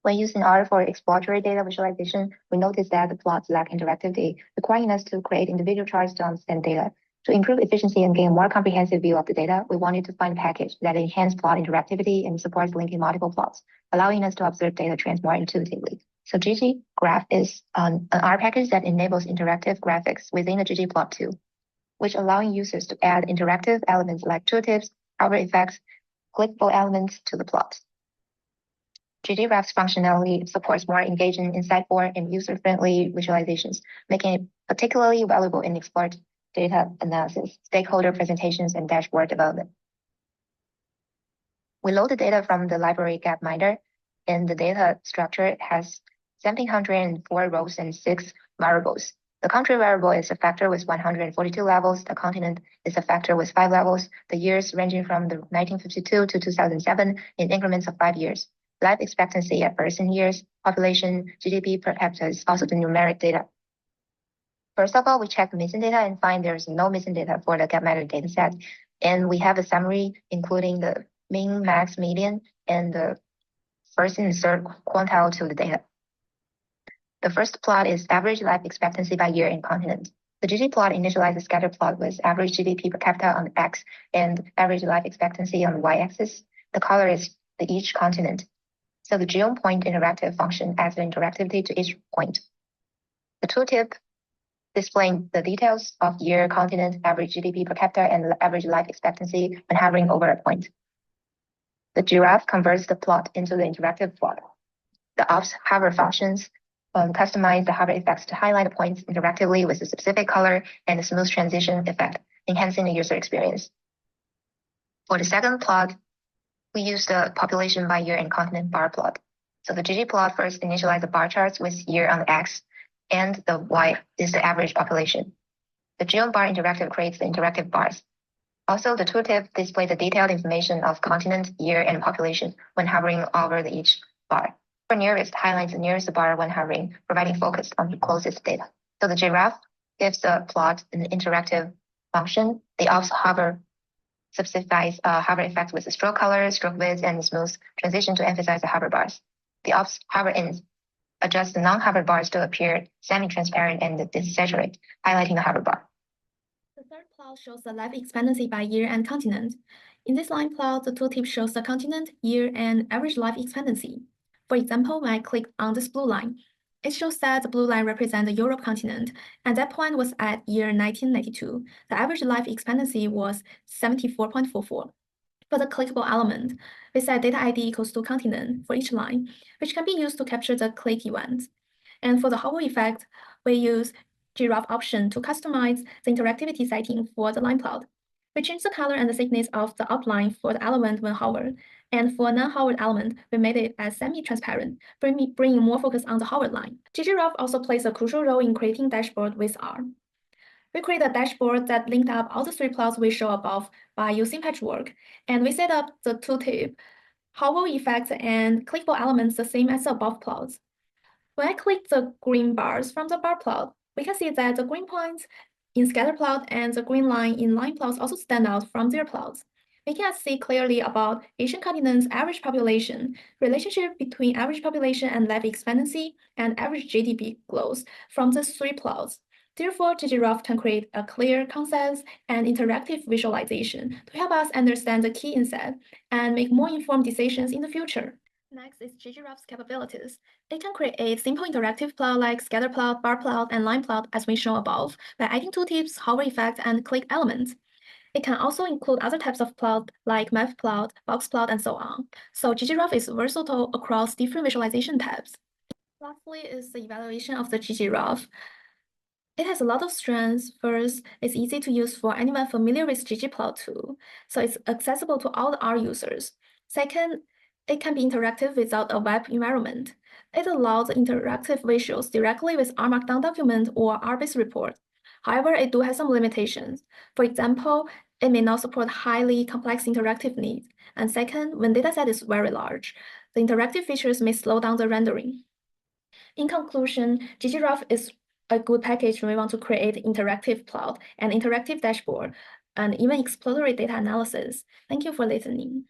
When using R for exploratory data visualization, we noticed that the plots lack interactivity, requiring us to create individual charts to understand data. To improve efficiency and gain a more comprehensive view of the data, we wanted to find a package that enhances plot interactivity and supports linking multiple plots, allowing us to observe data trends more intuitively. So ggiraph is an R package that enables interactive graphics within the ggplot2, which allowing users to add interactive elements like tooltips, hover effects, clickable elements to the plot. ggiraph's functionality supports more engaging, insightful, and user-friendly visualizations, making it particularly valuable in explored data analysis, stakeholder presentations, and dashboard development. We load the data from the library gapminder, and the data structure has 1,704 rows and 6 variables. The country variable is a factor with 142 levels. The continent is a factor with 5 levels. The years ranging from the 1952 to 2007 in increments of 5 years. Life expectancy at birth in years, population, GDP per capita is also the numeric data. First of all, we check the missing data and find there's no missing data for the gapminder dataset. And we have a summary including the mean, max, median, and the first and third quantile to the data. The first plot is average life expectancy by year and continent. The ggplot initializes scatter plot with average GDP per capita on the x and average life expectancy on the y-axis. The color is each continent. So the geopoint interactive function adds the interactivity to each point. The tooltip displaying the details of year, continent, average GDP per capita, and average life expectancy when hovering over a point. The giraffe converts the plot into the interactive plot. The ops hover functions customize the hover effects to highlight the points interactively with a specific color and a smooth transition effect, enhancing the user experience. For the second plot, we use the population by year and continent bar plot. So the ggplot first initializes the bar charts with year on the x, and the y is the average population. The geobar interactive creates the interactive bars. Also, the tooltip displays the detailed information of continent, year, and population when hovering over each bar. For nearest, highlights the nearest bar when hovering, providing focus on the closest data. So the giraffe gives the plot an interactive function. The ops hover specifies hover effects with the stroke color, stroke width, and smooth transition to emphasize the hover bars. The ops hover ends adjust the non-hover bars to appear semi-transparent and desaturate, highlighting the hover bar. The third plot shows the life expectancy by year and continent. In this line plot, the tooltip shows the continent, year, and average life expectancy. For example, when I click on this blue line, it shows that the blue line represents the Europe continent, and that point was at year 1992. The average life expectancy was 74.44. For the clickable element, we set data ID equals to continent for each line, which can be used to capture the click event. And for the hover effect, we use ggiraph option to customize the interactivity setting for the line plot. We change the color and the thickness of the outline for the element when hovered. And for a non-hovered element, we made it as semi-transparent, bringing more focus on the hovered line. ggiraph also plays a crucial role in creating dashboard with R. We create a dashboard that linked up all the 3 plots we show above by using patchwork, and we set up the tooltip, hover effects, and clickable elements the same as the above plots. When I click the green bars from the bar plot, we can see that the green points in scatter plot and the green line in line plots also stand out from their plots. We can see clearly about Asian continent's average population, relationship between average population and life expectancy, and average GDP growth from the 3 plots. Therefore, ggiraph can create a clear concepts and interactive visualization to help us understand the key insights and make more informed decisions in the future. Next is ggiraph's capabilities. It can create simple interactive plot like scatter plot, bar plot, and line plot as we show above by adding tooltips, hover effects, and click elements. It can also include other types of plot like map plot, box plot, and so on. So ggiraph is versatile across different visualization types. Lastly is the evaluation of the ggiraph. It has a lot of strengths. First, it's easy to use for anyone familiar with ggplot2, so it's accessible to all the R users. Second, it can be interactive without a web environment. It allows interactive visuals directly with R Markdown document or R-based report. However, it do have some limitations. For example, it may not support highly complex interactive needs. And second, when dataset is very large, the interactive features may slow down the rendering. In conclusion, ggiraph is a good package when we want to create interactive plot and interactive dashboard and even exploratory data analysis. Thank you for listening.